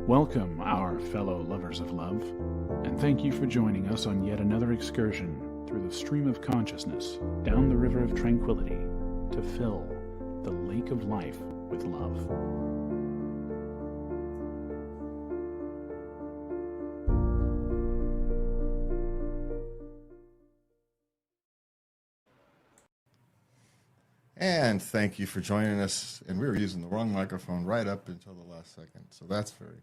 Welcome, our fellow lovers of love, and thank you for joining us on yet another excursion through the stream of consciousness down the river of tranquility to fill the lake of life with love. And thank you for joining us. And we were using the wrong microphone right up until the last second. So that's very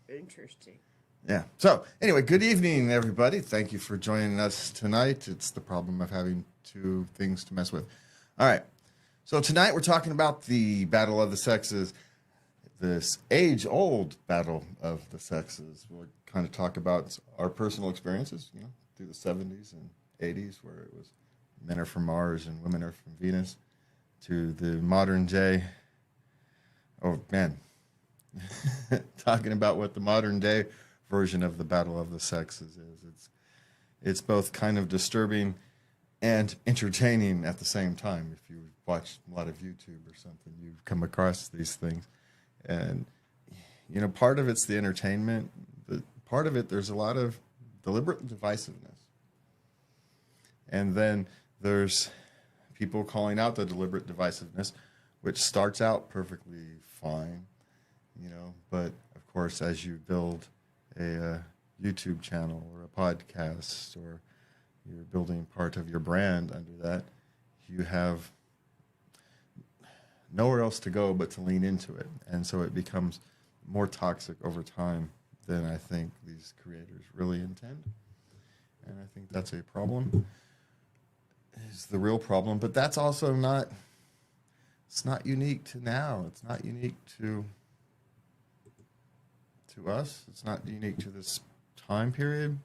interesting. Yeah. So anyway, good evening, everybody. Thank you for joining us tonight. It's the problem of having two things to mess with. All right. So tonight we're talking about the battle of the sexes, this age-old battle of the sexes. We'll kind of talk about our personal experiences, through the 70s and 80s, where it was men are from Mars and women are from Venus, to the modern day, talking about what the modern day version of the battle of the sexes is. It's both kind of disturbing and entertaining at the same time. If you watch a lot of YouTube or something, you've come across these things. And, part of it's the entertainment, but part of it, there's a lot of deliberate divisiveness. And then there's people calling out the deliberate divisiveness, which starts out perfectly fine, but of course, as you build a YouTube channel or a podcast, or you're building part of your brand under that, you have nowhere else to go but to lean into it. And so it becomes more toxic over time than I think these creators really intend. And I think that's a problem. Is the real problem, but that's also it's not unique to now. It's not unique to us. It's not unique to this time period.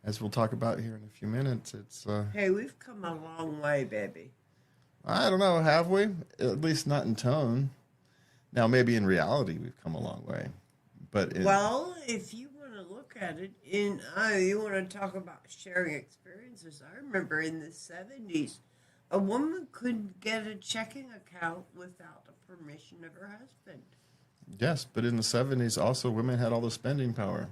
As we'll talk about here in a few minutes, it's hey, we've come a long way, baby. I don't know, have we? At least not in tone. Now, maybe in reality we've come a long way, but if you look at it you want to talk about sharing experiences. I remember in the 70s, a woman couldn't get a checking account without the permission of her husband. Yes, but in the 70s also women had all the spending power.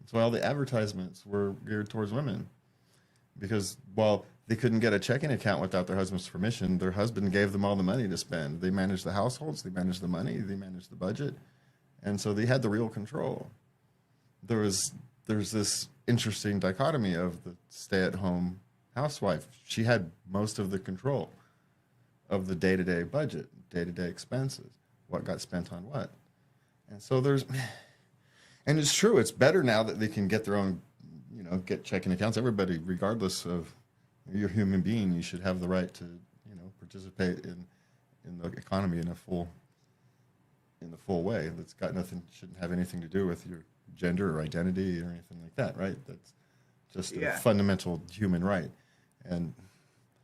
That's why all the advertisements were geared towards women, because while they couldn't get a checking account without their husband's permission, their husband gave them all the money to spend. They managed the households, they managed the money, they managed the budget, and so they had the real control. There's this interesting dichotomy of the stay-at-home housewife. She had most of the control of the day-to-day budget, day-to-day expenses, what got spent on what. And so and it's true, it's better now that they can get their own, get checking accounts. Everybody, regardless of you're a human being, you should have the right to, participate in the economy in the full way. That's shouldn't have anything to do with your gender or identity or anything like that, right? That's just a fundamental human right. And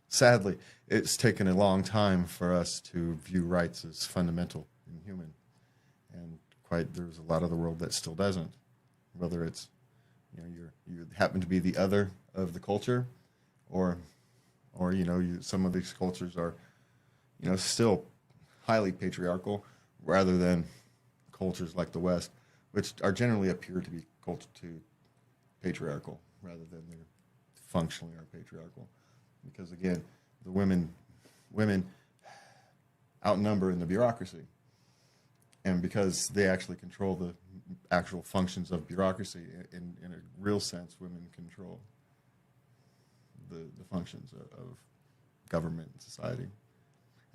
sadly, it's taken a long time for us to view rights as fundamental and human. And there's a lot of the world that still doesn't. Whether it's, you happen to be the other of the culture, or some of these cultures are, still highly patriarchal, rather than cultures like the West, which are generally appear to be patriarchal rather than they're functionally are patriarchal. Because again, the women outnumber in the bureaucracy. And because they actually control the actual functions of bureaucracy, in a real sense, women control the functions of government and society.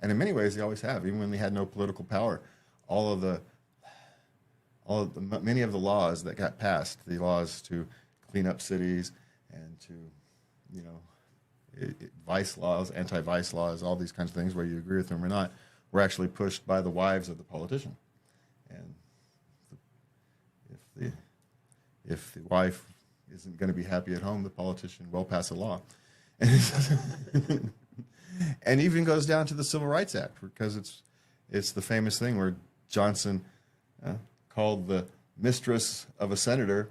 And in many ways, they always have. Even when they had no political power, many of the laws that got passed, the laws to clean up cities and to, vice laws, anti-vice laws, all these kinds of things, whether you agree with them or not, were actually pushed by the wives of the politician. And if the wife isn't going to be happy at home, the politician will pass a law. And even goes down to the Civil Rights Act, because it's the famous thing where Johnson called the mistress of a senator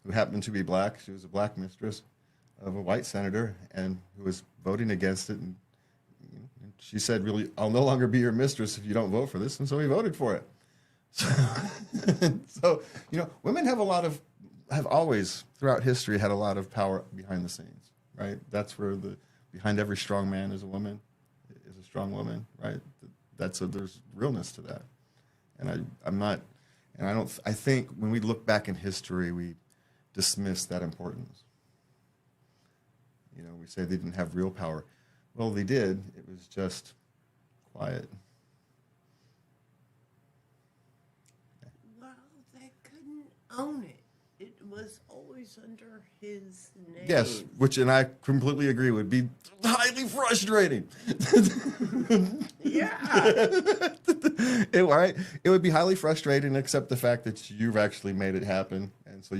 who happened to be black. She was a black mistress of a white senator and who was voting against it and she said, really, I'll no longer be your mistress if you don't vote for this. And so he voted for it. So, women have always throughout history had a lot of power behind the scenes, right? That's where behind every strong man is a woman, is a strong woman, right? There's realness to that. And I think when we look back in history, we dismiss that importance. We say they didn't have real power. Well, they did. It was just quiet. Well, they couldn't own it. It was always under his name. Yes, and I completely agree, would be highly frustrating. Yeah. It would be highly frustrating, except the fact that you've actually made it happen, and so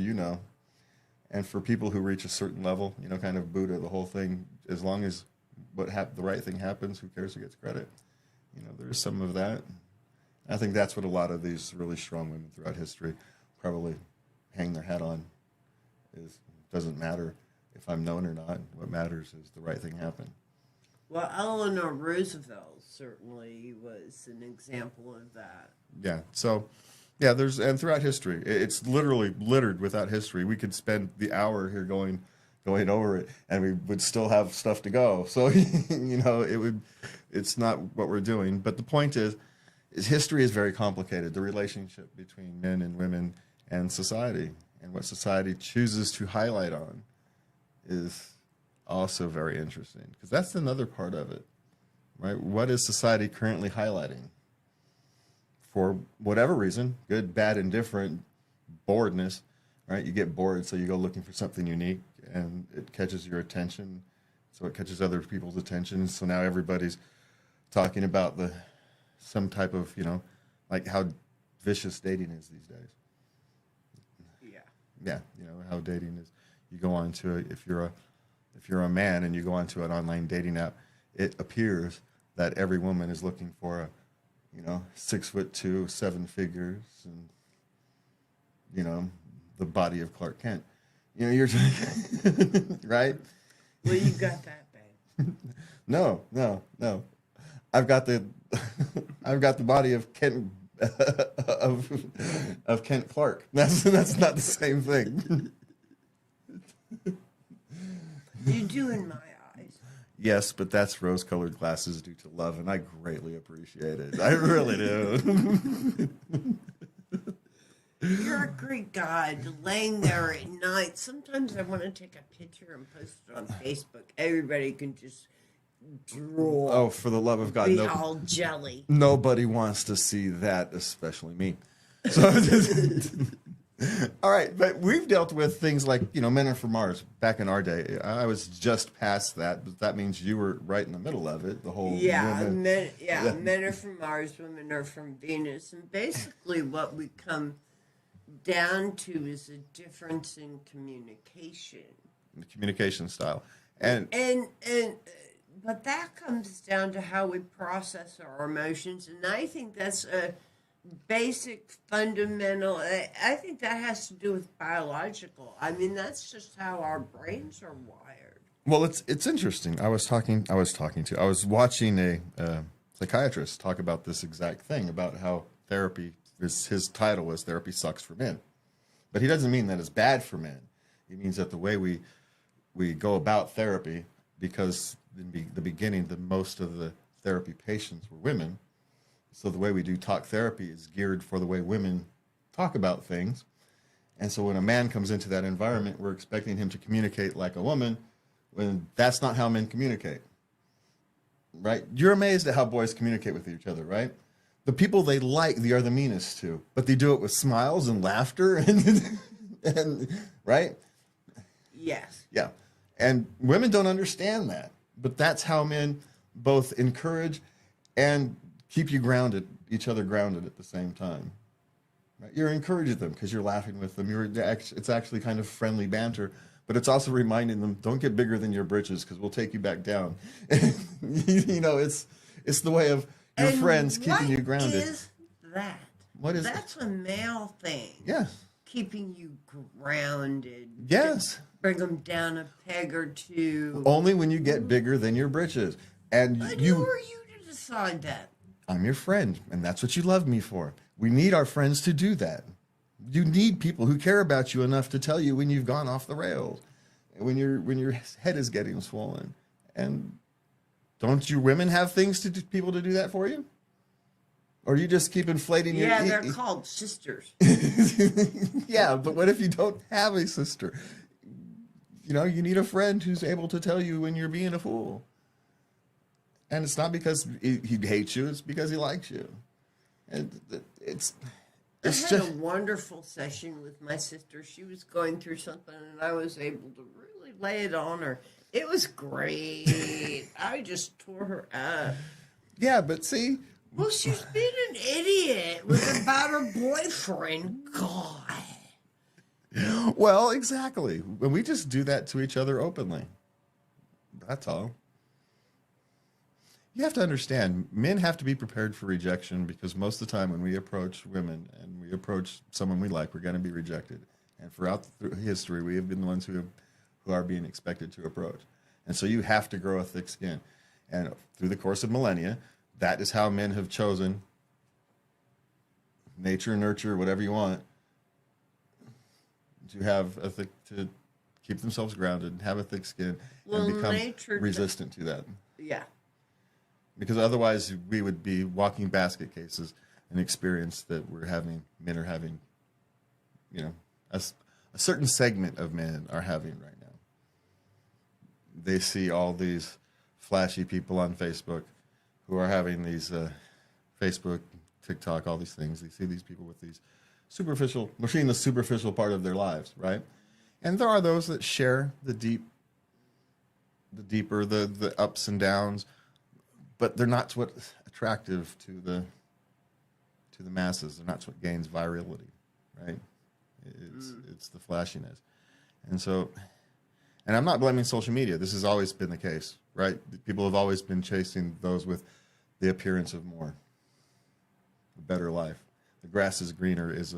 And for people who reach a certain level, kind of Buddha, the whole thing, as long as the right thing happens, who cares who gets credit? There's some of that. I think that's what a lot of these really strong women throughout history probably hang their hat on. It doesn't matter if I'm known or not. What matters is the right thing happen. Well, Eleanor Roosevelt certainly was an example of that. Yeah. So, yeah, and throughout history, it's literally littered with that history. We could spend the hour here going over it, and we would still have stuff to go. So, it's not what we're doing. But the point is history is very complicated. The relationship between men and women and society, and what society chooses to highlight on, is also very interesting, because that's another part of it, right? What is society currently highlighting? For whatever reason, good, bad, indifferent, boredness, right? You get bored, so you go looking for something unique, and it catches your attention, so it catches other people's attention. So now everybody's talking about some type of, like how vicious dating is these days. Yeah, how dating is. You go on to if you're a man and you go onto an online dating app, it appears that every woman is looking for 6'2", 7 figures, and the body of Clark Kent. You're right. Well, you got that bad. No. I've got the body of Kent of Kent Clark. That's not the same thing. You do in my eyes. Yes, but that's rose-colored glasses due to love, and I greatly appreciate it. I really do. You're a great guy, laying there at night. Sometimes I want to take a picture and post it on Facebook. Everybody can just drool. Oh, for the love of God. Be all jelly. Nobody wants to see that, especially me. So, all right, but we've dealt with things like, Men Are From Mars back in our day. I was just past that, but that means you were right in the middle of it. The whole men are from Mars, women are from Venus, and basically what we come down to is a difference in communication. The communication style, but that comes down to how we process our emotions, and I think that's a basic, fundamental. I think that has to do with biological. I mean, that's just how our brains are wired. Well, it's interesting. I was watching a psychiatrist talk about this exact thing, about how therapy. His title was "Therapy Sucks for Men," but he doesn't mean that it's bad for men. He means that the way we go about therapy, because in the beginning, most of the therapy patients were women. So the way we do talk therapy is geared for the way women talk about things. And so when a man comes into that environment, we're expecting him to communicate like a woman, when that's not how men communicate, right? You're amazed at how boys communicate with each other, right? The people they like, they are the meanest to, but they do it with smiles and laughter, and right? Yes. Yeah. And women don't understand that, but that's how men both encourage and keep you grounded, each other grounded at the same time. Right? You're encouraging them because you're laughing with them. It's actually kind of friendly banter, but it's also reminding them, don't get bigger than your britches because we'll take you back down. It's the way of your friends keeping you grounded. What is that? What is That's a male thing. Yes. Keeping you grounded. Yes. Bring them down a peg or two. Only when you get bigger than your britches. And But who are you to decide that? I'm your friend, and that's what you love me for. We need our friends to do that. You need people who care about you enough to tell you when you've gone off the rails, when your head is getting swollen. And don't you women have things to do, people to do that for you? Or you just keep inflating your... Yeah, they're called sisters. Yeah, but what if you don't have a sister? You know, you need a friend who's able to tell you when you're being a fool. And it's not because he hates you, it's because he likes you. And it's I had just a wonderful session with my sister. She was going through something, and I was able to really lay it on her. It was great. I just tore her up. Yeah, but see... Well, she's been an idiot about her boyfriend. God. Well, exactly. When we just do that to each other openly. That's all. You have to understand, men have to be prepared for rejection because most of the time when we approach women and we approach someone we like, we're going to be rejected. And throughout history, we have been the ones who are being expected to approach. And so you have to grow a thick skin. And through the course of millennia, that is how men have chosen, nature, nurture, whatever you want, to have to keep themselves grounded, have a thick skin, and become resistant to that. Yeah. Because otherwise we would be walking basket cases, an experience that men are having, you know, a certain segment of men are having right now. They see all these flashy people on Facebook who are having these Facebook, TikTok, all these things. They see these people with these superficial, we're seeing the superficial part of their lives, right? And there are those that share the deeper, the ups and downs, but they're not what's attractive to the masses. They're not what gains virality, right? It's the flashiness. And so, and I'm not blaming social media. This has always been the case, right? People have always been chasing those with the appearance of more, a better life. The grass is greener is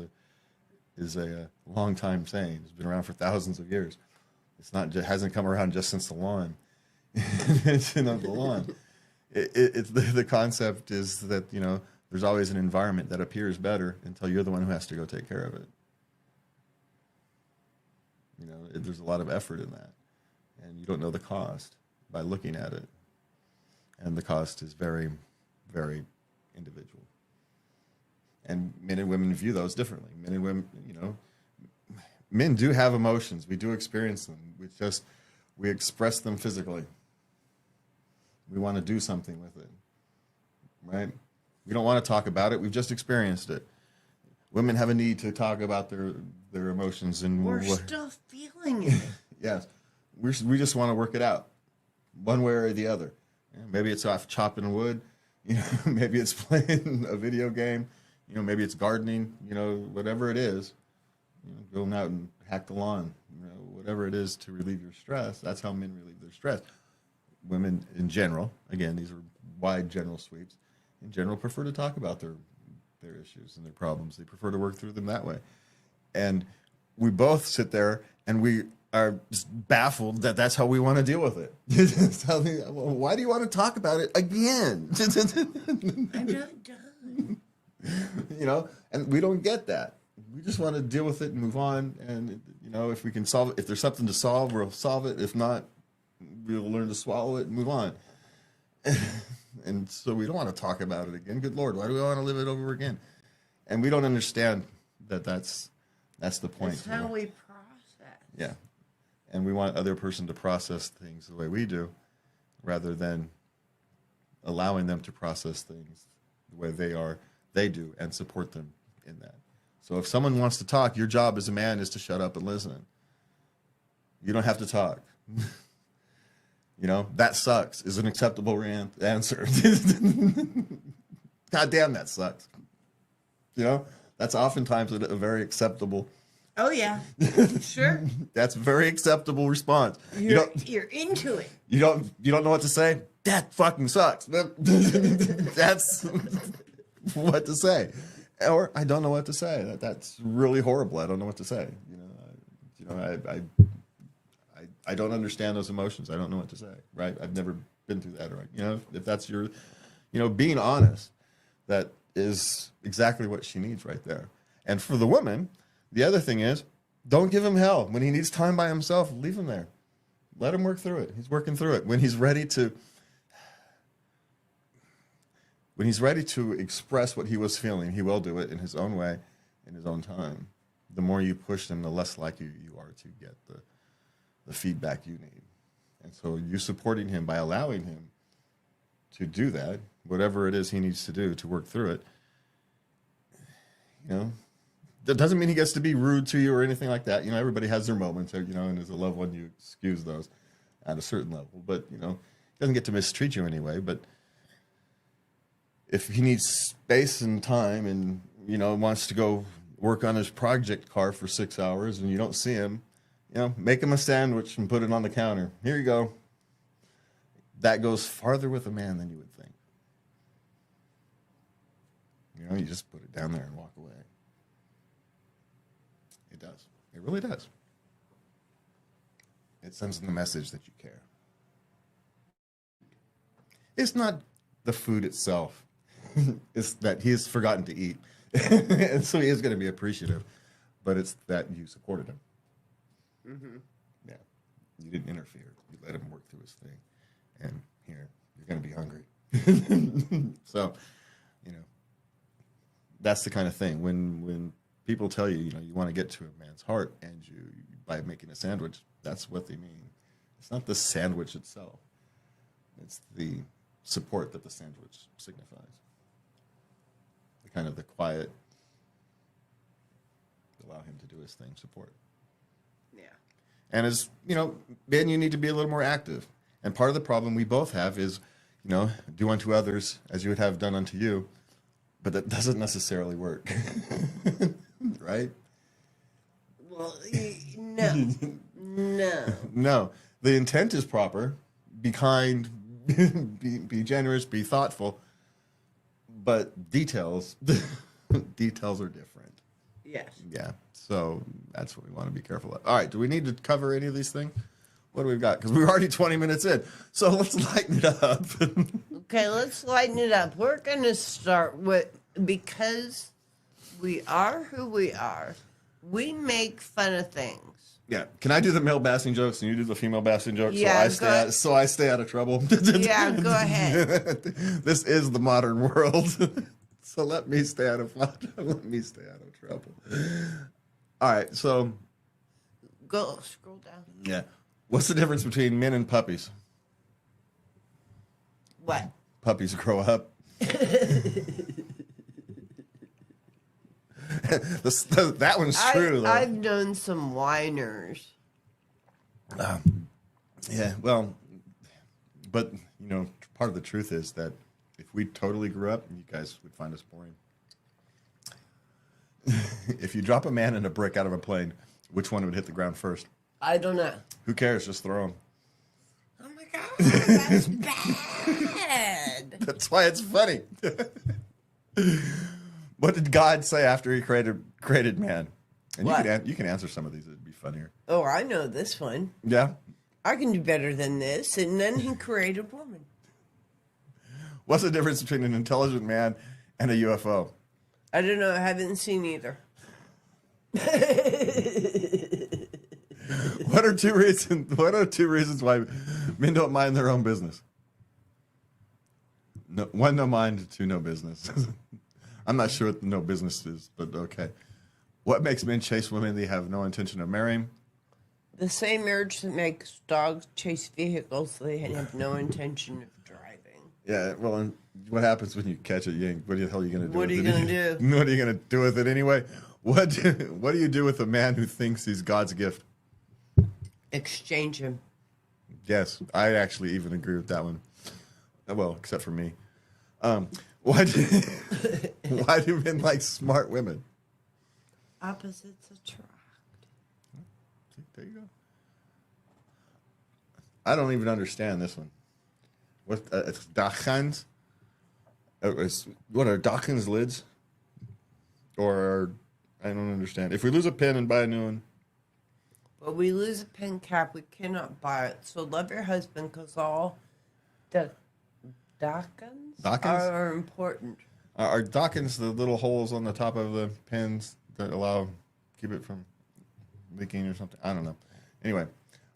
a long time saying. It's been around for thousands of years. It's not just, hasn't come around just since the lawn. Invention of the lawn. It's the concept is that, you know, there's always an environment that appears better until you're the one who has to go take care of it. You know, there's a lot of effort in that, and you don't know the cost by looking at it, and the cost is very, very individual. And men and women view those differently. Men and women, you know, men do have emotions. We do experience them. We express them physically. We want to do something with it, right? We don't want to talk about it. We've just experienced it. Women have a need to talk about their emotions, and we're still feeling it. Yes, we just want to work it out, one way or the other. Yeah, maybe it's off chopping wood, you know. Maybe it's playing a video game, you know. Maybe it's gardening, you know. Whatever it is, you know, going out and hack the lawn, you know. Whatever it is to relieve your stress. That's how men relieve their stress. Women in general, again, these are wide general sweeps. In general, prefer to talk about their issues and their problems. They prefer to work through them that way. And we both sit there and we are just baffled that that's how we want to deal with it. Why do you want to talk about it again? I'm not done. You know, and we don't get that. We just want to deal with it and move on. And, you know, if we can solve it, if there's something to solve, we'll solve it. If not, we'll learn to swallow it and move on. And so we don't want to talk about it again. Good Lord, why do we want to live it over again? And we don't understand that that's the point. That's how we process. Yeah. And we want other person to process things the way we do, rather than allowing them to process things the way they do, and support them in that. So if someone wants to talk, your job as a man is to shut up and listen. You don't have to talk. You know, that sucks is an acceptable answer. God damn, that sucks. You know, that's oftentimes a very acceptable. Oh, yeah. Sure. That's a very acceptable response. You're into it. You don't know what to say? That fucking sucks. That's what to say. Or I don't know what to say. That's really horrible. I don't know what to say. I don't understand those emotions. I don't know what to say. Right? I've never been through that. Right? You know, if that's your being honest, that is exactly what she needs right there. And for the woman, the other thing is, don't give him hell. When he needs time by himself, leave him there. Let him work through it. He's working through it. When he's ready to express what he was feeling, he will do it in his own way, in his own time. The more you push him, the less likely you are to get the feedback you need. And so you supporting him by allowing him to do that, whatever it is he needs to do to work through it, that doesn't mean he gets to be rude to you or anything like that. Everybody has their moments, and as a loved one, you excuse those at a certain level. But, he doesn't get to mistreat you anyway. But if he needs space and time and, wants to go work on his project car for 6 hours and you don't see him, make him a sandwich and put it on the counter. Here you go. That goes farther with a man than you would think. You just put it down there and walk away. It does. It really does. It sends them the message that you care. It's not the food itself. It's that he has forgotten to eat. And so he is going to be appreciative. But it's that you supported him. Mm-hmm. Yeah. You didn't interfere. You let him work through his thing. And here, you're going to be hungry. So, that's the kind of thing. When people tell you, you want to get to a man's heart, and by making a sandwich, that's what they mean. It's not the sandwich itself. It's the support that the sandwich signifies. The kind of the quiet, allow him to do his thing, support. Yeah. And as, men, you need to be a little more active. And part of the problem we both have is, do unto others as you would have done unto you. But that doesn't necessarily work. Right? Well, no. No. No. The intent is proper. Be kind, be generous, be thoughtful. But details are different. Yes. Yeah. So that's what we want to be careful of. All right. Do we need to cover any of these things? What do we got? Because we're already 20 minutes in. So let's lighten it up. Okay, let's lighten it up. We're going to start with, because we are who we are, we make fun of things. Yeah. Can I do the male bassing jokes and you do the female bassing jokes? Yeah, so I stay out of trouble. Yeah, go ahead. This is the modern world. So let me stay out of trouble. All right. So go scroll down. Yeah. What's the difference between men and puppies? What? Puppies grow up. That one's true, though. I've known some whiners. Yeah, well, but, part of the truth is that if we totally grew up, you guys would find us boring. If you drop a man and a brick out of a plane, which one would hit the ground first? I don't know. Who cares? Just throw them. Oh my God, that's bad. That's why it's funny. What did God say after he created man? And you can answer some of these. It'd be funnier. Oh, I know this one. Yeah? I can do better than this. And then he created woman. What's the difference between an intelligent man and a UFO? I don't know. I haven't seen either. What are two reasons why men don't mind their own business? No, one, no mind. Two, no business. I'm not sure what no business is, but okay. What makes men chase women they have no intention of marrying? The same urge that makes dogs chase vehicles they have no intention of driving. Yeah, well, and what happens when you catch it? What the hell are you going to do? What are you going to do? What are you going to do with it anyway? What do you do with a man who thinks he's God's gift? Exchange him. Yes, I actually even agree with that one. Well, except for me. Why do men like smart women? Opposites attract. There you go. I don't even understand this one. What it's Dachshunds? What are Dachshunds lids? Or I don't understand. If we lose a pen and buy a new one. But we lose a pen cap, we cannot buy it. So love your husband, because all the Dachshunds Dockins? are important. Are Dockins the little holes on the top of the pins that keep it from leaking or something? I don't know. Anyway,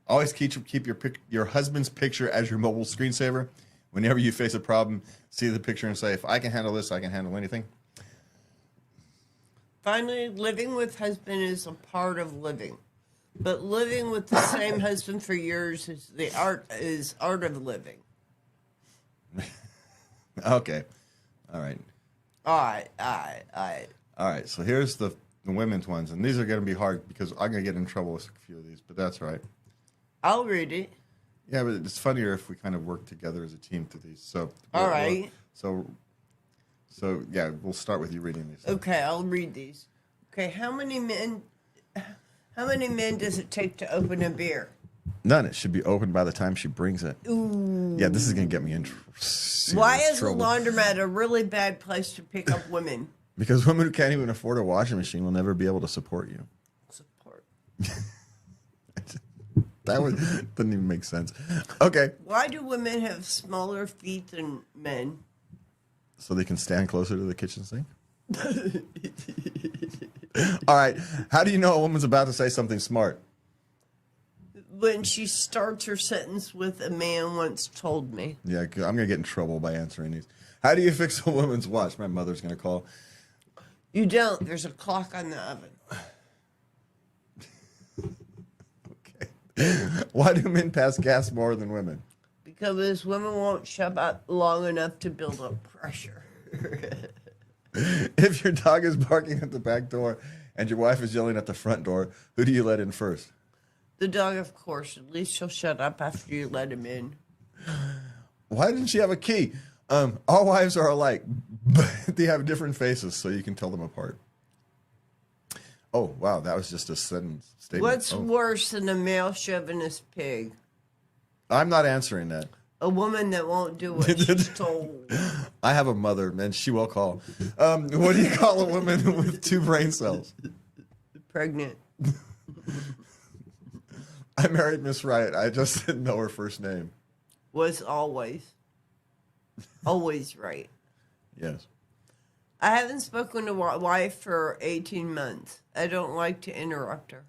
always keep your husband's picture as your mobile screensaver. Whenever you face a problem, see the picture and say, if I can handle this, I can handle anything. Finally, living with husband is a part of living. But living with the same husband for years is art of living. Okay. All right. All right. All right. So here's the women's ones. And these are going to be hard because I'm going to get in trouble with a few of these, but that's all right. I'll read it. Yeah, but it's funnier if we kind of work together as a team through these. So all right. So yeah, we'll start with you reading these. Okay, I'll read these. Okay, how many men does it take to open a beer? None. It should be open by the time she brings it. Ooh. Yeah, this is going to get me in Why is trouble. a laundromat a really bad place to pick up women? Because women who can't even afford a washing machine will never be able to support you. Support. That doesn't even make sense. Okay. Why do women have smaller feet than men? So they can stand closer to the kitchen sink? All right. How do you know a woman's about to say something smart? When she starts her sentence with "a man once told me." Yeah, I'm going to get in trouble by answering these. How do you fix a woman's watch? My mother's going to call. You don't. There's a clock on the oven. Okay. Why do men pass gas more than women? Because women won't shut up long enough to build up pressure. If your dog is barking at the back door and your wife is yelling at the front door, who do you let in first? The dog, of course. At least she'll shut up after you let him in. Why didn't she have a key? All wives are alike, but they have different faces, so you can tell them apart. Oh, wow, that was just a sentence statement. What's worse than a male chauvinist pig? I'm not answering that. A woman that won't do what she's told. I have a mother, and she will call. What do you call a woman with 2 brain cells? Pregnant. I married Miss Riot. I just didn't know her first name. Was always right. Yes. I haven't spoken to my wife for 18 months. I don't like to interrupt her.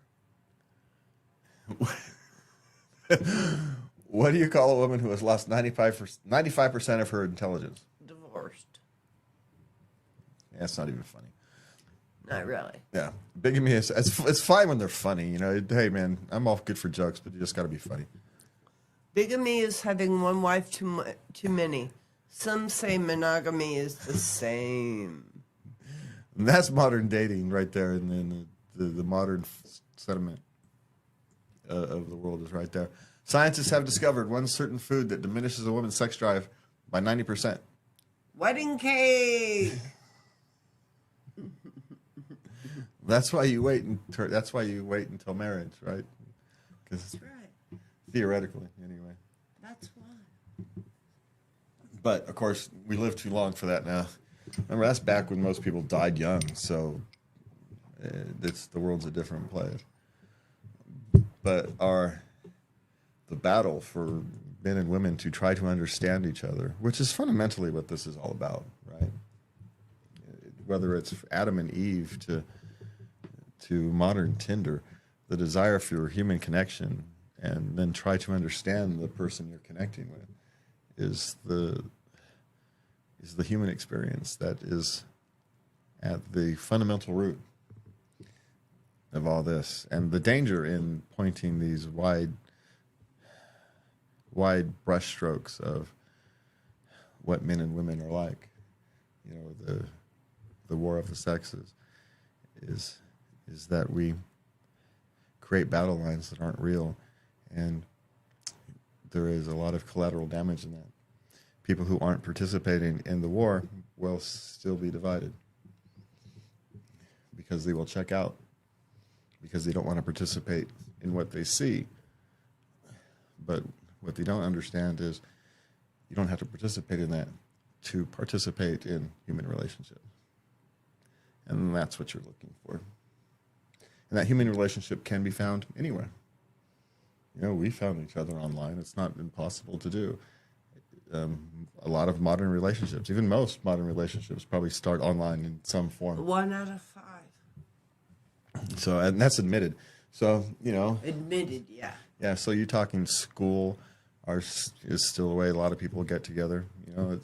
What do you call a woman who has lost 95% of her intelligence? Divorced. Yeah, that's not even funny. Not really. Yeah. Bigamy is, it's fine when they're funny. You know, hey, man, I'm all good for jokes, but you just got to be funny. Bigamy is having one wife too many. Some say monogamy is the same. And that's modern dating right there. And then the modern sentiment of the world is right there. Scientists have discovered one certain food that diminishes a woman's sex drive by 90%. Wedding cake. That's why you wait until marriage, right? That's right. Theoretically, anyway. That's why. But of course, we live too long for that now. Remember, that's back when most people died young, so the world's a different place. But the battle for men and women to try to understand each other, which is fundamentally what this is all about, right? Whether it's Adam and Eve to modern Tinder, the desire for human connection, and then try to understand the person you're connecting with, is the human experience that is at the fundamental root of all this. And the danger in pointing these wide brushstrokes of what men and women are like, you know, the war of the sexes, is that we create battle lines that aren't real, and there is a lot of collateral damage in that. People who aren't participating in the war will still be divided because they will check out, because they don't want to participate in what they see. But what they don't understand is you don't have to participate in that to participate in human relationships. And that's what you're looking for. And that human relationship can be found anywhere. You know, we found each other online. It's not impossible to do. a lot of modern relationships, even most modern relationships, probably start online in some form. 1 out of 5. So, and that's admitted. So, Admitted, yeah. yeah. So you're talking school is still a way a lot of people get together.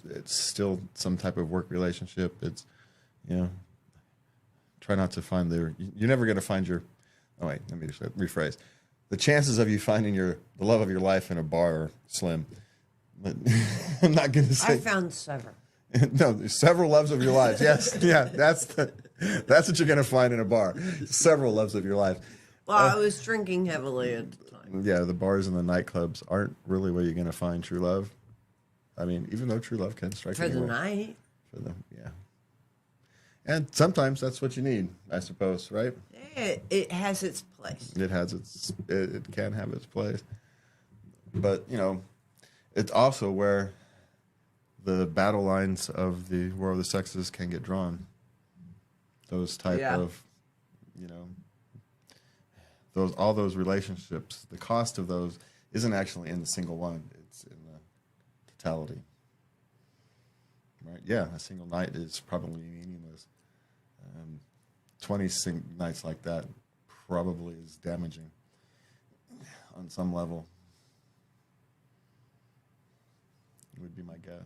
It's still some type of work relationship. It's, try not to find you're never going to find oh wait, let me just rephrase. The chances of you finding the love of your life in a bar are slim. But I'm not going to say. I found several. No, there's several loves of your lives. Yes, yeah, that's what you're going to find in a bar. Several loves of your life. Well, I was drinking heavily at the time. Yeah, the bars and the nightclubs aren't really where you're going to find true love. I mean, even though true love can strike For the anywhere. night. Yeah. And sometimes that's what you need, I suppose, right? It has its place. It can have its place. But, it's also where the battle lines of the War of the Sexes can get drawn. Those type of, all those relationships, the cost of those isn't actually in the single one. It's in the totality. Right? Yeah, a single night is probably meaningless. 20 nights like that probably is damaging on some level. Would be my guess.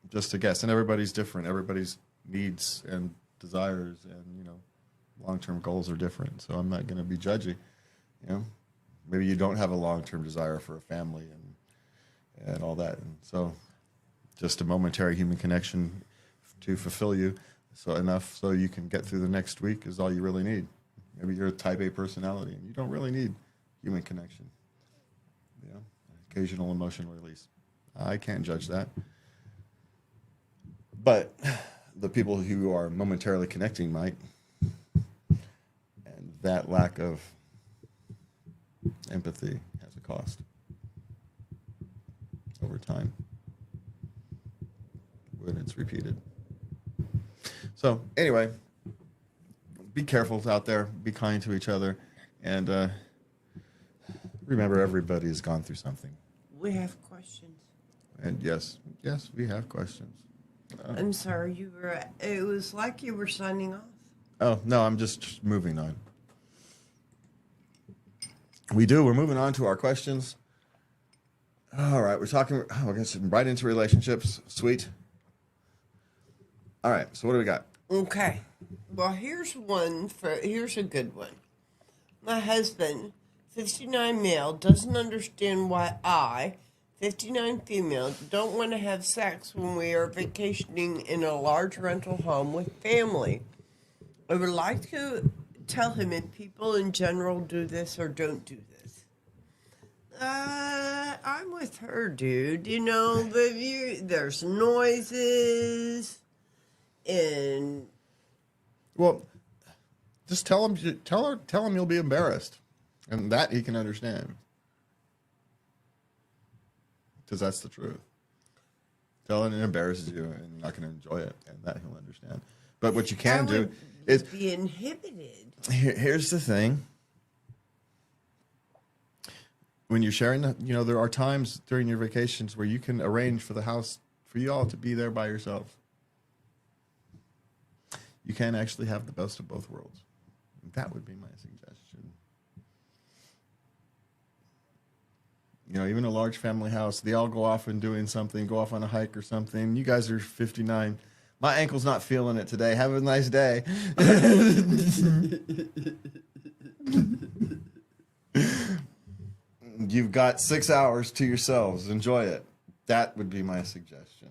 Just a guess. And everybody's different. Everybody's needs and desires and, long-term goals are different. So I'm not going to be judgy. Maybe you don't have a long-term desire for a family and all that. And so just a momentary human connection to fulfill you enough so you can get through the next week is all you really need. Maybe you're a type A personality and you don't really need human connection. Occasional emotional release. I can't judge that. But the people who are momentarily connecting might. And that lack of empathy has a cost over time when it's repeated. So anyway, be careful out there. Be kind to each other. And remember, everybody's gone through something. We have questions. And yes, we have questions. I'm sorry, it was like you were signing off. Oh, no, I'm just moving on. We're moving on to our questions. All right, we're getting right into relationships. Sweet. All right, so what do we got? Okay. Well, here's a good one. My husband, 59 male, doesn't understand why I, 59 female, don't want to have sex when we are vacationing in a large rental home with family. I would like to tell him if people in general do this or don't do this. I'm with her, dude. There's noises and... Well, just tell him you'll be embarrassed. And that he can understand. Because that's the truth. Tell him it embarrasses you and you're not going to enjoy it. And that he'll understand. But what you can do is... be inhibited. Here's the thing. When you're sharing, there are times during your vacations where you can arrange for the house, for you all to be there by yourself. You can actually have the best of both worlds. That would be my suggestion. Even a large family house, they all go off and doing something, go off on a hike or something. You guys are 59. My ankle's not feeling it today. Have a nice day. You've got 6 hours to yourselves. Enjoy it. That would be my suggestion.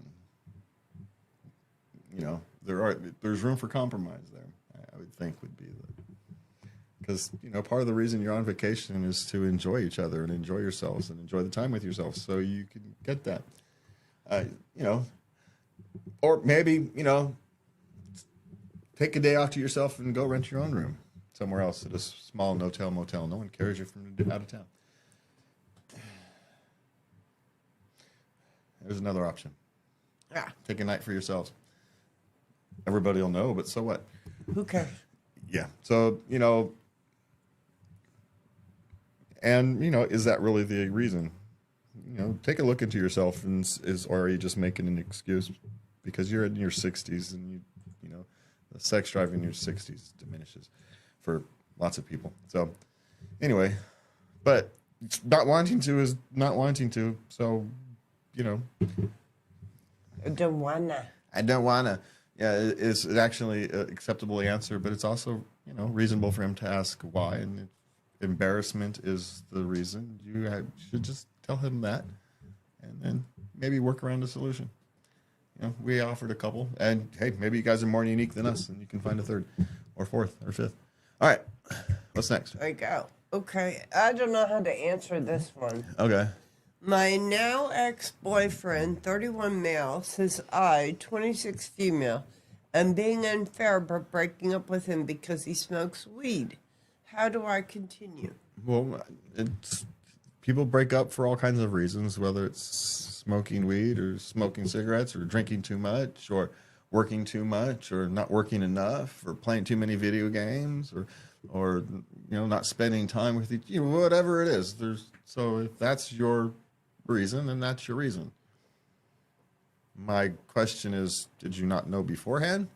There's room for compromise there. I would think would be because part of the reason you're on vacation is to enjoy each other and enjoy yourselves and enjoy the time with yourselves, so you can get that. Or maybe take a day off to yourself and go rent your own room somewhere else at a small no-tell motel. No one cares you're from out of town. There's another option. Yeah. Take a night for yourselves. Everybody will know, but so what? Who cares? Yeah. So, and, is that really the reason? take a look into yourself, and or are you just making an excuse because you're in your 60s and the sex drive in your 60s diminishes for lots of people. So anyway, but not wanting to is not wanting to. So, I don't wanna. I don't wanna. Yeah, it's actually an acceptable answer, but it's also, reasonable for him to ask why. And if embarrassment is the reason, you should just tell him that, and then maybe work around a solution. We offered a couple, and hey, maybe you guys are more unique than us, and you can find a third, or fourth, or fifth. All right, what's next? There you go. Okay, I don't know how to answer this one. Okay. My now ex-boyfriend, 31 male, says I, 26 female, am being unfair by breaking up with him because he smokes weed. How do I continue? Well, people break up for all kinds of reasons, whether it's smoking weed or smoking cigarettes or drinking too much or working too much or not working enough or playing too many video games or not spending time with each, whatever it is. So if that's your reason, then that's your reason. My question is, did you not know beforehand?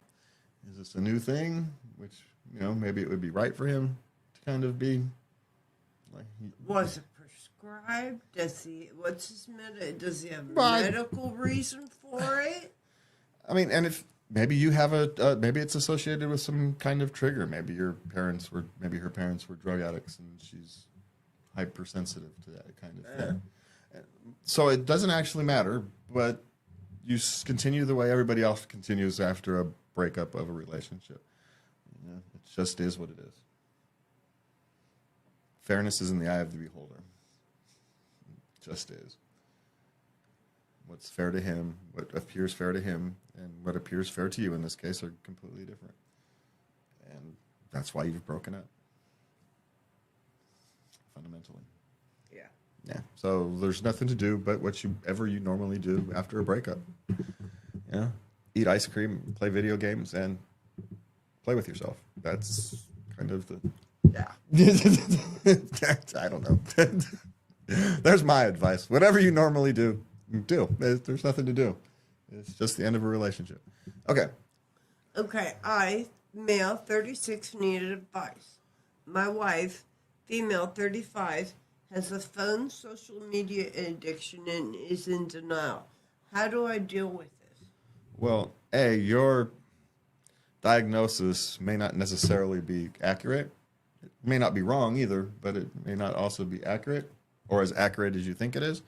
Is this a new thing? Which, maybe it would be right for him to kind of be like. Was it prescribed? Does he have a medical reason for it? I mean, and if maybe you have maybe it's associated with some kind of trigger. Maybe her parents were drug addicts and she's hypersensitive to that kind of thing. So it doesn't actually matter, but you continue the way everybody else continues after a breakup of a relationship. It just is what it is. Fairness is in the eye of the beholder. It just is. What's fair to him, what appears fair to him, and what appears fair to you in this case are completely different. And that's why you've broken up. Fundamentally. Yeah. So there's nothing to do but whatever you normally do after a breakup. Eat ice cream, play video games, and play with yourself. That's kind of the. Yeah. I don't know. There's my advice. Whatever you normally do. There's nothing to do. It's just the end of a relationship. Okay. I, male, 36, needed advice. My wife, female, 35, has a phone social media addiction and is in denial. How do I deal with this? Well, your diagnosis may not necessarily be accurate. It may not be wrong either, but it may not also be accurate or as accurate as you think it is.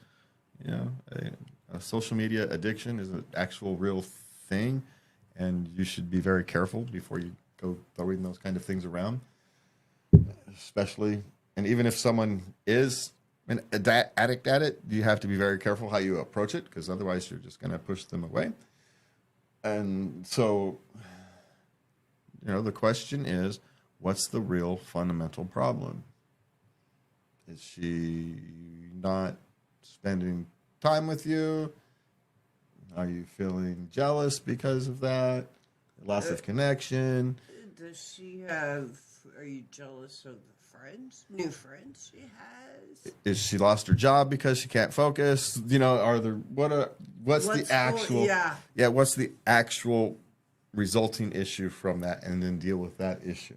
A social media addiction is an actual real thing, and you should be very careful before you go throwing those kind of things around, especially. And even if someone is an addict at it, you have to be very careful how you approach it, because otherwise you're just going to push them away. And so, the question is, what's the real fundamental problem? Is she not spending time with you? Are you feeling jealous because of that? Loss of connection? Does she have, are you jealous of the new friends she has? Is she lost her job because she can't focus? What's the actual resulting issue from that, and then deal with that issue.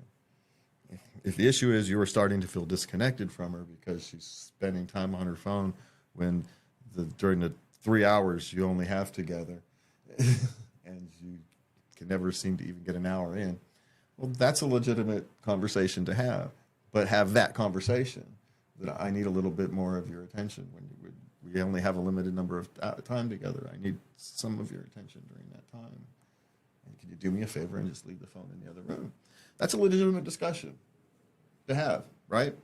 If the issue is you are starting to feel disconnected from her because she's spending time on her phone when during the 3 hours you only have together and you can never seem to even get an hour in, well, that's a legitimate conversation to have. But have that conversation that I need a little bit more of your attention when we only have a limited number of time together. I need some of your attention during that time. And can you do me a favor and just leave the phone in the other room? That's a legitimate discussion to have, right?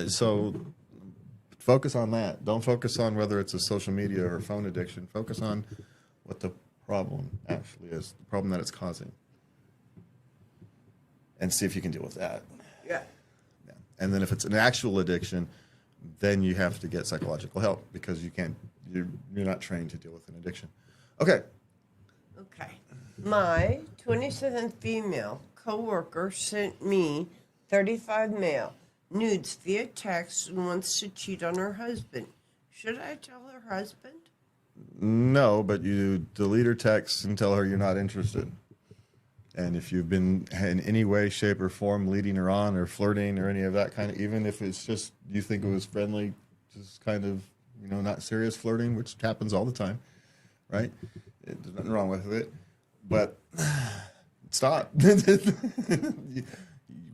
So focus on that. Don't focus on whether it's a social media or phone addiction. Focus on what the problem actually is, the problem that it's causing. And see if you can deal with that. Yeah. And then if it's an actual addiction, then you have to get psychological help because you're not trained to deal with an addiction. Okay. My 27 female coworker sent me 35 male nudes via text and wants to cheat on her husband. Should I tell her husband? No, but you delete her text and tell her you're not interested. And if you've been in any way, shape, or form leading her on or flirting or any of that kind of, even if it's just you think it was friendly, just kind of, not serious flirting, which happens all the time, right? There's nothing wrong with it. But stop.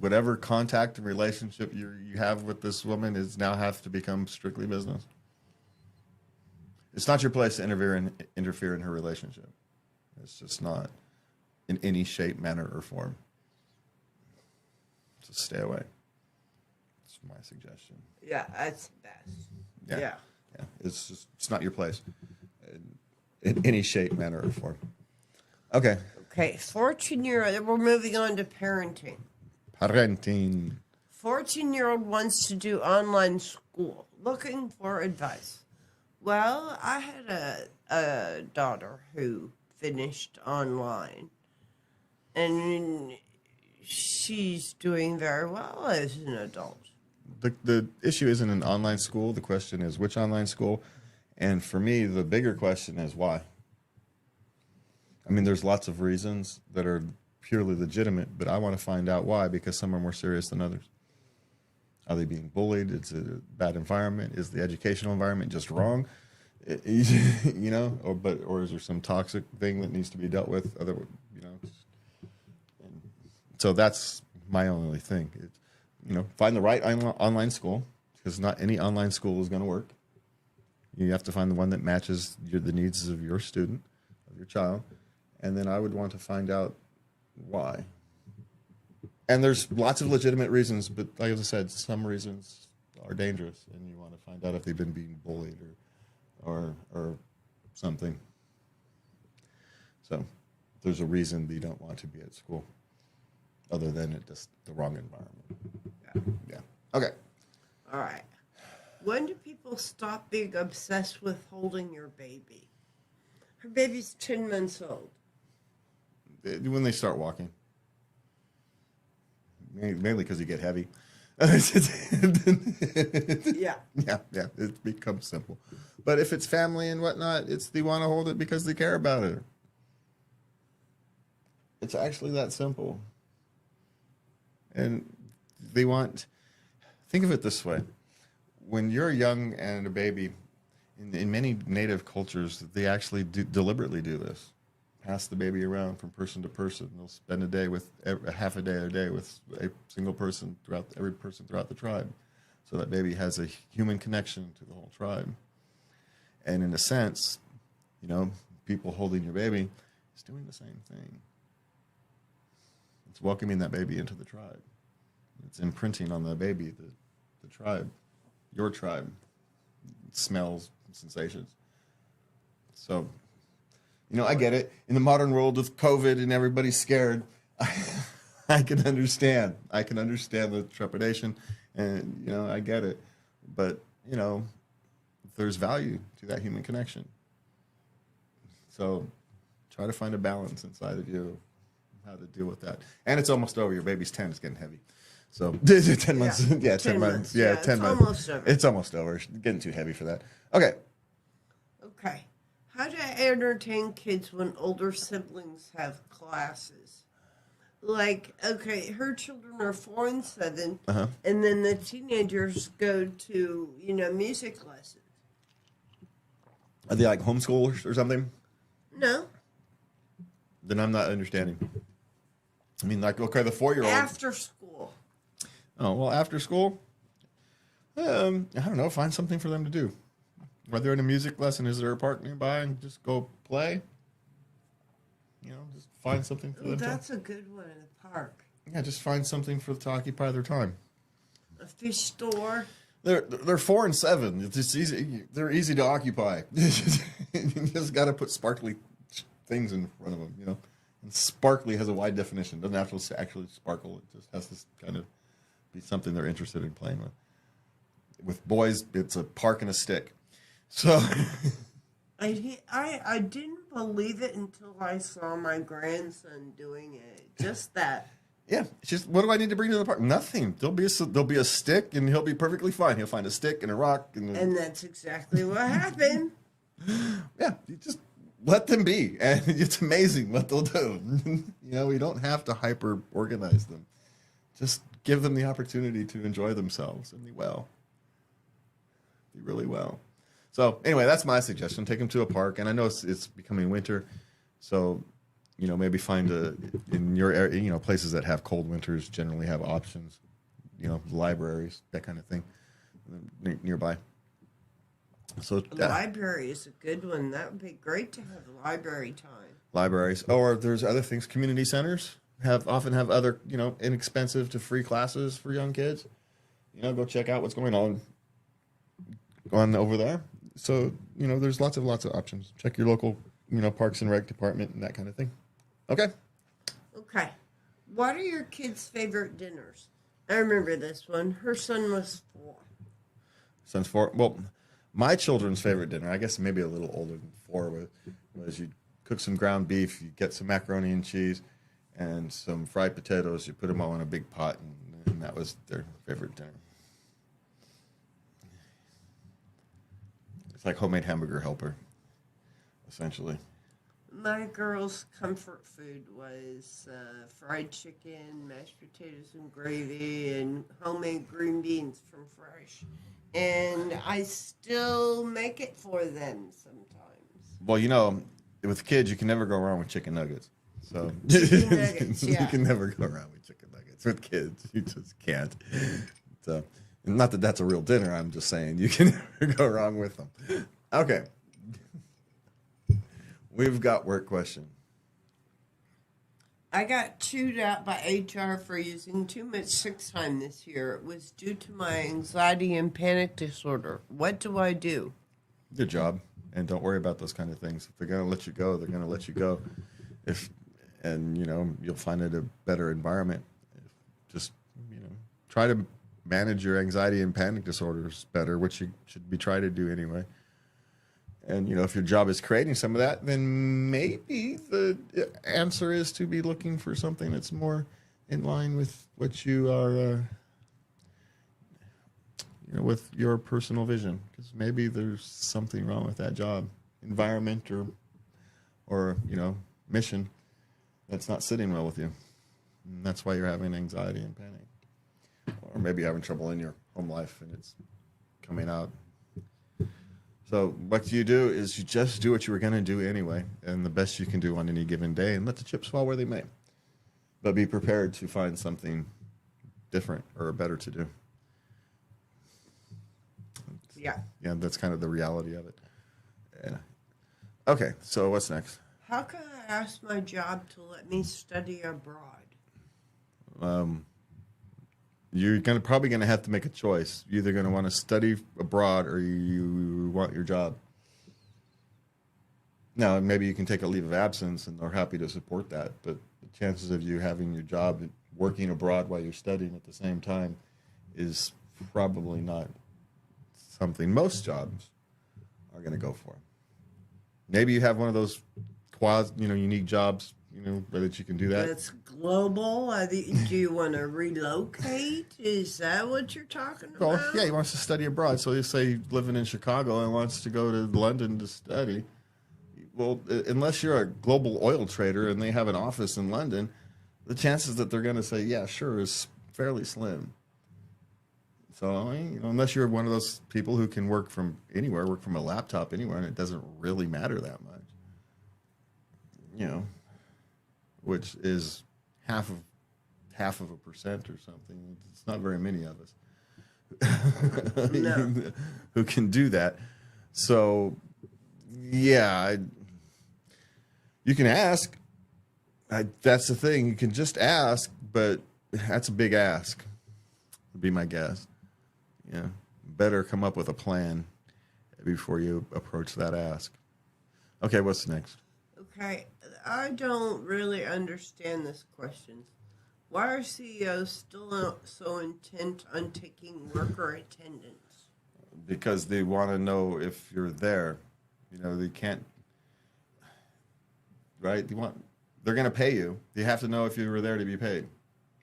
Whatever contact and relationship you have with this woman is now have to become strictly business. It's not your place to interfere in her relationship. It's just not in any shape, manner, or form. Just stay away. That's my suggestion. Yeah, that's best. Yeah. It's not your place in any shape, manner, or form. Okay. 14-year-old. We're moving on to parenting. Parenting. 14-year-old wants to do online school, looking for advice. Well, I had a daughter who finished online, and she's doing very well as an adult. The issue isn't an online school. The question is which online school. And for me, the bigger question is why. I mean, there's lots of reasons that are purely legitimate, but I want to find out why, because some are more serious than others. Are they being bullied? Is it a bad environment? Is the educational environment just wrong? Or is there some toxic thing that needs to be dealt with? So that's my only thing. Find the right online school, because not any online school is going to work. You have to find the one that matches the needs of your student, of your child, and then I would want to find out why. And there's lots of legitimate reasons, but like I said, some reasons are dangerous, and you want to find out if they've been being bullied or something. So there's a reason that you don't want to be at school, other than it just the wrong environment. Yeah. Okay. All right. When do people stop being obsessed with holding your baby? Her baby's 10 months old. When they start walking. Mainly because you get heavy. Yeah. Yeah. It becomes simple. But if it's family and whatnot, they want to hold it because they care about it. It's actually that simple. And think of it this way. When you're young and a baby, in many native cultures, they actually deliberately do this. Pass the baby around from person to person. They'll spend half a day with a single person every person throughout the tribe. So that baby has a human connection to the whole tribe. And in a sense, people holding your baby is doing the same thing. It's welcoming that baby into the tribe. It's imprinting on the baby, the tribe, your tribe, smells, sensations. So, I get it. In the modern world with COVID and everybody's scared, I can understand. I can understand the trepidation, and, I get it. But, there's value to that human connection. So try to find a balance inside of you, how to deal with that. And it's almost over. Your baby's 10. It's getting heavy. So 10 months. Yeah, 10 months. Yeah, 10 months. Almost over. It's almost over. It's getting too heavy for that. Okay. How do I entertain kids when older siblings have classes? Her children are 4 and 7, and then the teenagers go to, music lessons. Are they like homeschoolers or something? No. Then I'm not understanding. I mean, the 4-year-old. After school. Oh, well, after school? I don't know. Find something for them to do. Whether in a music lesson, is there a park nearby and just go play? Just find something for them That's a good one in the park. Yeah, just find something to occupy their time. A fish store. They're 4 and 7. It's just easy. They're easy to occupy. You just got to put sparkly things in front of them, And sparkly has a wide definition. It doesn't have to actually sparkle. It just has to kind of be something they're interested in playing with. With boys, it's a park and a stick. So I didn't believe it until I saw my grandson doing it. Just that. Yeah, it's just what do I need to bring to the park? Nothing. There'll be a stick, and he'll be perfectly fine. He'll find a stick and a rock, And that's exactly what happened. yeah, you just let them be, and it's amazing what they'll do. We don't have to hyper organize them. Just give them the opportunity to enjoy themselves and be really well. So anyway, that's my suggestion. Take them to a park, and I know it's becoming winter, so maybe find in your area, places that have cold winters generally have options, libraries, that kind of thing, nearby. So The library is a good one. That would be great to have library time. Libraries, or there's other things. Community centers often have other, inexpensive to free classes for young kids. Go check out what's going on over there. So there's lots of options. Check your local, Parks and Rec department and that kind of thing. Okay. What are your kids' favorite dinners? I remember this one. Her son was 4. Son's 4. Well, my children's favorite dinner, I guess maybe a little older than 4, was you cook some ground beef, you get some macaroni and cheese, and some fried potatoes. You put them all in a big pot, and that was their favorite dinner. It's like homemade hamburger helper, essentially. My girls' comfort food was fried chicken, mashed potatoes and gravy, and homemade green beans from Fresh. And I still make it for them sometimes. Well, with kids, you can never go wrong with chicken nuggets. So Chicken nuggets, yeah. You can never go wrong with chicken nuggets. With kids, you just can't. So, not that that's a real dinner. I'm just saying you can never go wrong with them. Okay. We've got work question. I got chewed out by HR for using too much sick time this year. It was due to my anxiety and panic disorder. What do I do? Good job. And don't worry about those kind of things. If they're going to let you go, they're going to let you go. You'll find it a better environment. Just, try to manage your anxiety and panic disorders better, which you should be trying to do anyway. And, if your job is creating some of that, then maybe the answer is to be looking for something that's more in line with what you are, with your personal vision. Because maybe there's something wrong with that job, environment, or mission that's not sitting well with you. And that's why you're having anxiety and panic. Or maybe you're having trouble in your home life and it's coming out. So what you do is you just do what you were going to do anyway, and the best you can do on any given day, and let the chips fall where they may. But be prepared to find something different or better to do. Yeah. Yeah, that's kind of the reality of it. Yeah. Okay, so what's next? How can I ask my job to let me study abroad? You're probably going to have to make a choice. You're either going to want to study abroad or you want your job. Now, maybe you can take a leave of absence and they're happy to support that, but the chances of you having your job working abroad while you're studying at the same time is probably not something most jobs are going to go for. Maybe you have one of those unique jobs, that you can do that. That's global. Do you want to relocate? Is that what you're talking about? Well, yeah, he wants to study abroad. So you say living in Chicago and wants to go to London to study. Well, unless you're a global oil trader and they have an office in London, the chances that they're going to say, yeah, sure, is fairly slim. So, unless you're one of those people who can work from anywhere, work from a laptop anywhere, and it doesn't really matter that much, which is half of 1% or something. It's not very many of us No. who can do that. So, yeah, you can ask. That's the thing. You can just ask, but that's a big ask, would be my guess. Yeah, better come up with a plan before you approach that ask. Okay, what's next? Okay, I don't really understand this question. Why are CEOs still so intent on taking worker attendance? Because they want to know if you're there. They can't, right? They're going to pay you. They have to know if you were there to be paid.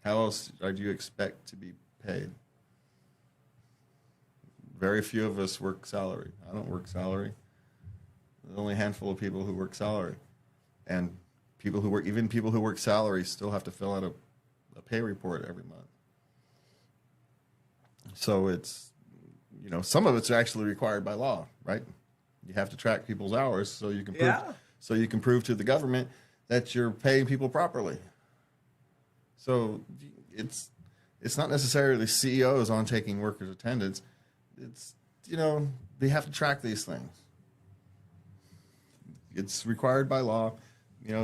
How else do you expect to be paid? Very few of us work salary. I don't work salary. There's only a handful of people who work salary. And people who work salary still have to fill out a pay report every month. So it's, some of it's actually required by law, right? You have to track people's hours so you can prove to the government that you're paying people properly. So it's not necessarily CEOs on taking workers' attendance. It's, they have to track these things. It's required by law.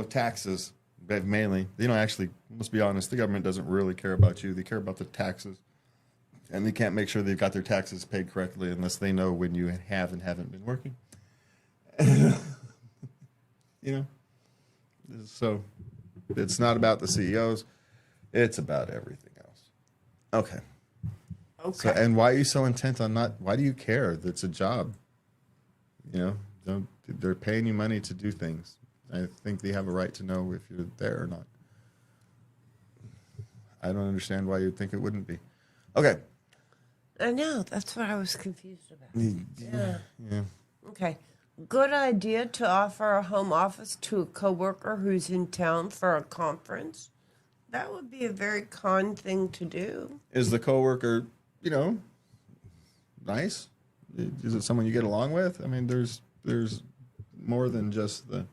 Taxes, mainly. Actually, let's be honest, the government doesn't really care about you. They care about the taxes. And they can't make sure they've got their taxes paid correctly unless they know when you have and haven't been working. So it's not about the CEOs. It's about everything else. Okay. So, and why are you so intent on why do you care? That's a job. They're paying you money to do things. I think they have a right to know if you're there or not. I don't understand why you'd think it wouldn't be. Okay. I know. That's what I was confused about. Yeah. Okay. Good idea to offer a home office to a coworker who's in town for a conference. That would be a very kind thing to do. Is the coworker, nice? Is it someone you get along with? I mean, there's more than just the.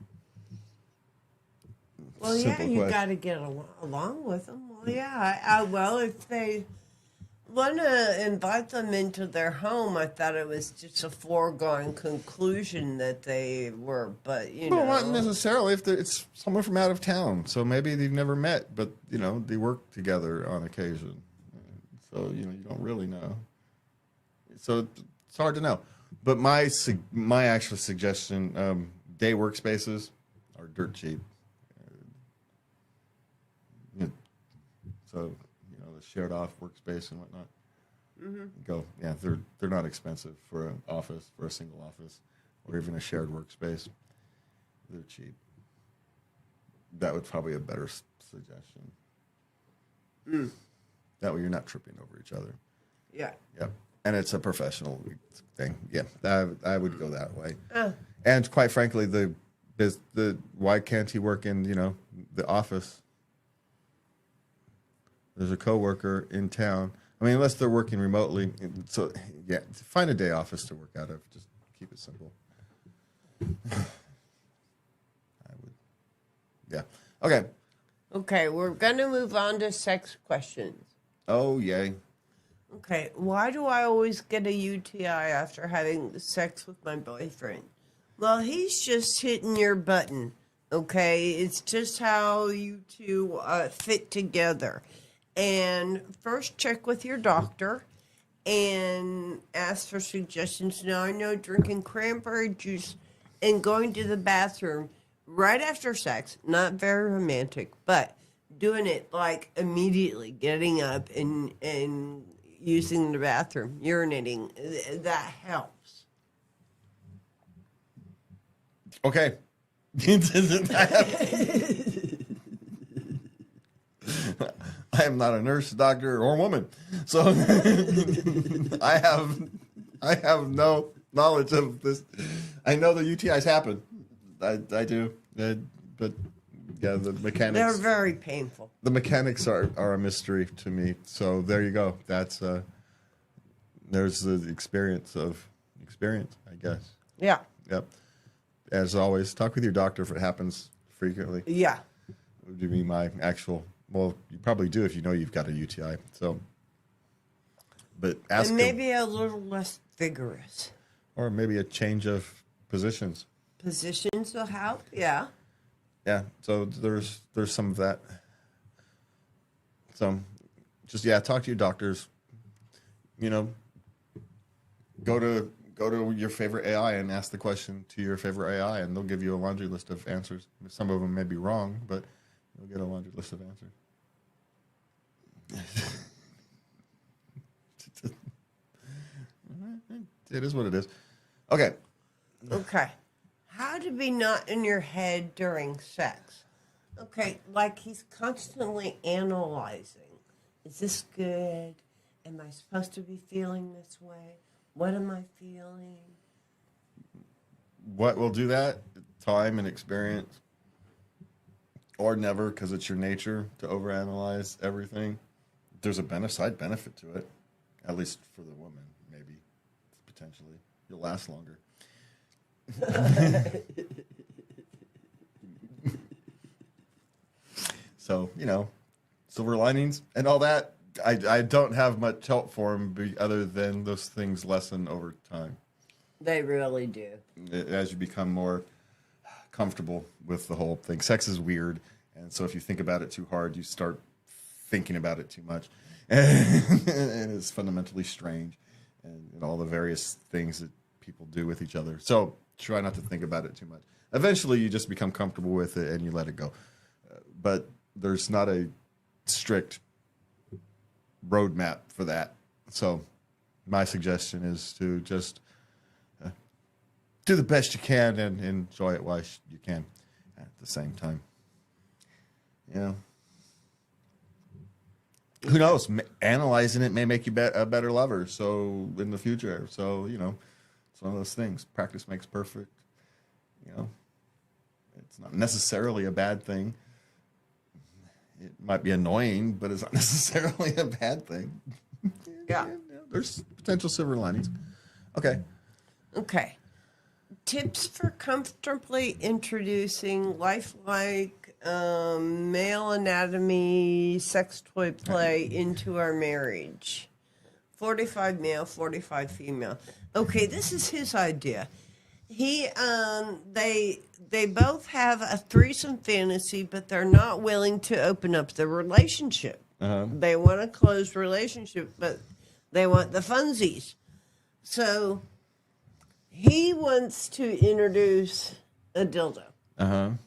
Well, yeah, you got to get along with them. Well, yeah. Well, if they want to invite them into their home, I thought it was just a foregone conclusion that they were, but, Well, not necessarily. If it's someone from out of town. So maybe they've never met, but, they work together on occasion. So, you don't really know. So it's hard to know. But my actual suggestion, day workspaces are dirt cheap. So, the shared off workspace and whatnot. Mm-hmm. They're not expensive for an office, for a single office, or even a shared workspace. They're cheap. That would probably be a better suggestion. That way you're not tripping over each other. Yeah. Yep. And it's a professional thing. Yeah, I would go that way. And quite frankly, why can't he work in the office? There's a coworker in town. I mean, unless they're working remotely. So yeah, find a day office to work out of. Just keep it simple. I would. Yeah. Okay. Okay, we're gonna move on to sex questions. Oh yay. Okay, why do I always get a UTI after having sex with my boyfriend? Well, he's just hitting your button, okay? It's just how you two fit together. And first check with your doctor and ask for suggestions. Now, I know drinking cranberry juice and going to the bathroom right after sex, not very romantic, but doing it like immediately, getting up and using the bathroom, urinating, that helps. Okay. I am not a nurse, doctor, or woman, so I have no knowledge of this. I know the UTIs happen. I do, but yeah, the mechanics. They're very painful. The mechanics are a mystery to me. So there you go. That's there's the experience, I guess. Yeah. Yep. As always, talk with your doctor if it happens frequently. Yeah. It would be my actual. Well, you probably do if you know you've got a UTI. So, but ask and maybe a little less vigorous. Or maybe a change of positions. Positions will help. Yeah. Yeah. So there's some of that. So, just talk to your doctors. Go to your favorite AI and ask the question to your favorite AI, and they'll give you a laundry list of answers. Some of them may be wrong, but you'll get a laundry list of answers. It is what it is. Okay. Okay. How to be not in your head during sex. Okay, like he's constantly analyzing. Is this good? Am I supposed to be feeling this way? What am I feeling? What will do that? Time and experience. Or never, because it's your nature to overanalyze everything. There's a side benefit to it, at least for the woman, maybe, potentially. You'll last longer. So, silver linings and all that. I don't have much help for them other than those things lessen over time. They really do. As you become more comfortable with the whole thing. Sex is weird, and so if you think about it too hard, you start thinking about it too much. And it's fundamentally strange, and all the various things that people do with each other. So try not to think about it too much. Eventually, you just become comfortable with it, and you let it go. But there's not a strict roadmap for that. So my suggestion is to just do the best you can and enjoy it while you can at the same time. Who knows? Analyzing it may make you a better lover. So in the future, it's one of those things. Practice makes perfect. It's not necessarily a bad thing. It might be annoying, but it's not necessarily a bad thing. Yeah. There's potential silver linings. Okay. Tips for comfortably introducing lifelike male anatomy sex toy play into our marriage. 45 male, 45 female. Okay, this is his idea. They both have a threesome fantasy, but they're not willing to open up the relationship. They want a closed relationship, but they want the funsies. So he wants to introduce a dildo. Now.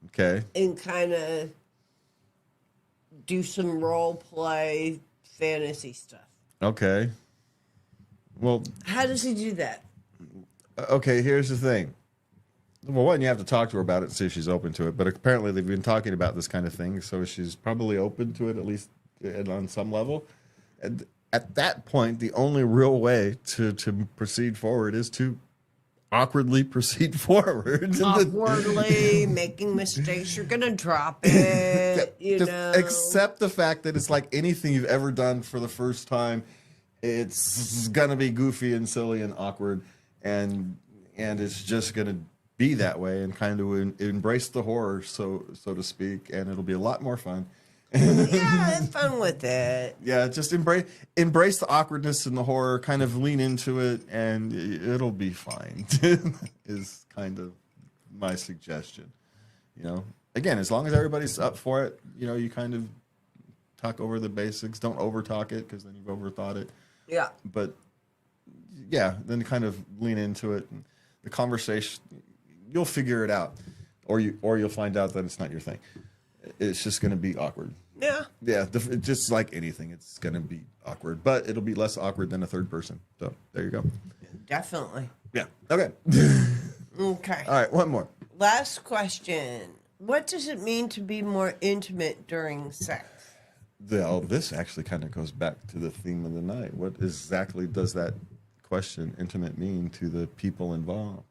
Okay. And kind of do some role play fantasy stuff. Okay. Well, how does he do that? Okay, here's the thing. Well, one, you have to talk to her about it and see if she's open to it. But apparently they've been talking about this kind of thing, so she's probably open to it, at least on some level. And at that point, the only real way to proceed forward is to awkwardly proceed forward. Awkwardly, making mistakes. You're going to drop it, Just accept the fact that it's like anything you've ever done for the first time. It's going to be goofy and silly and awkward. And it's just going to be that way, and kind of embrace the horror, so to speak, and it'll be a lot more fun. Have fun with it. Yeah, just embrace the awkwardness and the horror, kind of lean into it, and it'll be fine. Is kind of my suggestion. Again, as long as everybody's up for it, you kind of talk over the basics. Don't over talk it, because then you've overthought it. Yeah. But yeah, then kind of lean into it. And the conversation, you'll figure it out, or you'll find out that it's not your thing. It's just going to be awkward. Yeah. Yeah, just like anything, it's going to be awkward, but it'll be less awkward than a third person. So there you go. Definitely. Yeah. Okay. Okay. All right, one more. Last question. What does it mean to be more intimate during sex? Well, this actually kind of goes back to the theme of the night. What exactly does that question, intimate, mean to the people involved?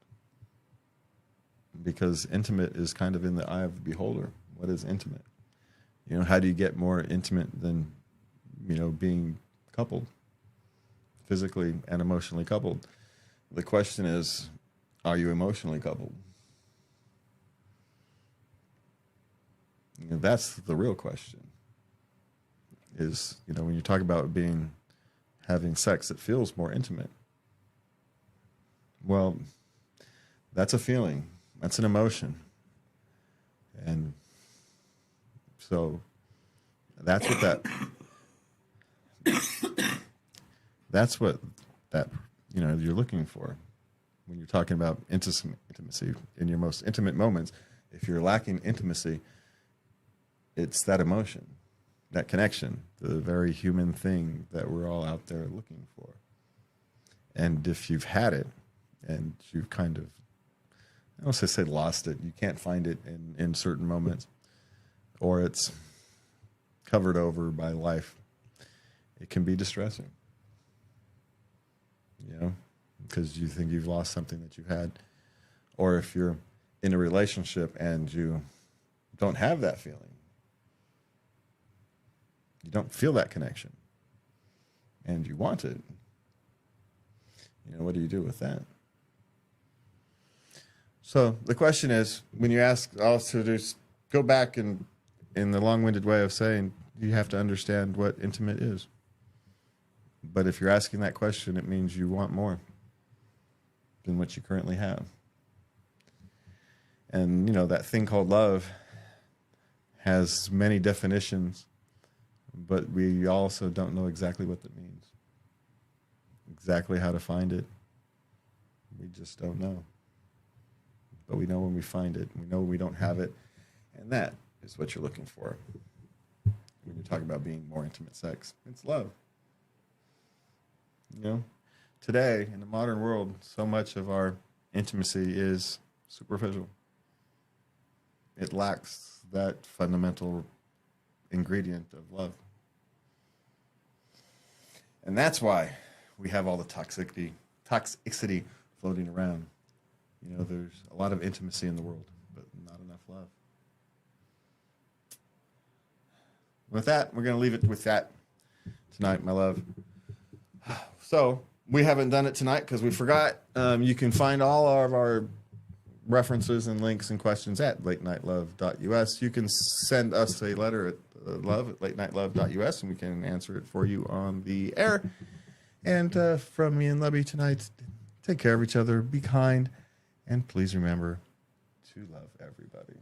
Because intimate is kind of in the eye of the beholder. What is intimate? How do you get more intimate than, being coupled, physically and emotionally coupled? The question is, are you emotionally coupled? That's the real question. Is, when you talk about having sex that feels more intimate, well, that's a feeling. That's an emotion. And so that's what you're looking for when you're talking about intimacy in your most intimate moments. If you're lacking intimacy, it's that emotion, that connection, the very human thing that we're all out there looking for. And if you've had it and you've kind of, I don't say lost it, you can't find it in certain moments, or it's covered over by life, it can be distressing. You know, because you think you've lost something that you had. Or if you're in a relationship and you don't have that feeling, you don't feel that connection, and you want it, you know, what do you do with that? So the question is, when you ask also to go back and in the long-winded way of saying, you have to understand what intimate is. But if you're asking that question, it means you want more than what you currently have. And, you know, that thing called love has many definitions, but we also don't know exactly what that means. Exactly how to find it. We just don't know. But we know when we find it. We know when we don't have it. And that is what you're looking for when you're talking about being more intimate sex. It's love. You know, today in the modern world, so much of our intimacy is superficial. It lacks that fundamental ingredient of love. And that's why we have all the toxicity floating around. You know, there's a lot of intimacy in the world, but not enough love. With that, we're going to leave it with that tonight, my love. So we haven't done it tonight because we forgot. You can find all of our references and links and questions at latenightLove.us. You can send us a letter at love@latenightLove.us, and we can answer it for you on the air. And from me and Lubby tonight, take care of each other, be kind, and please remember to love everybody.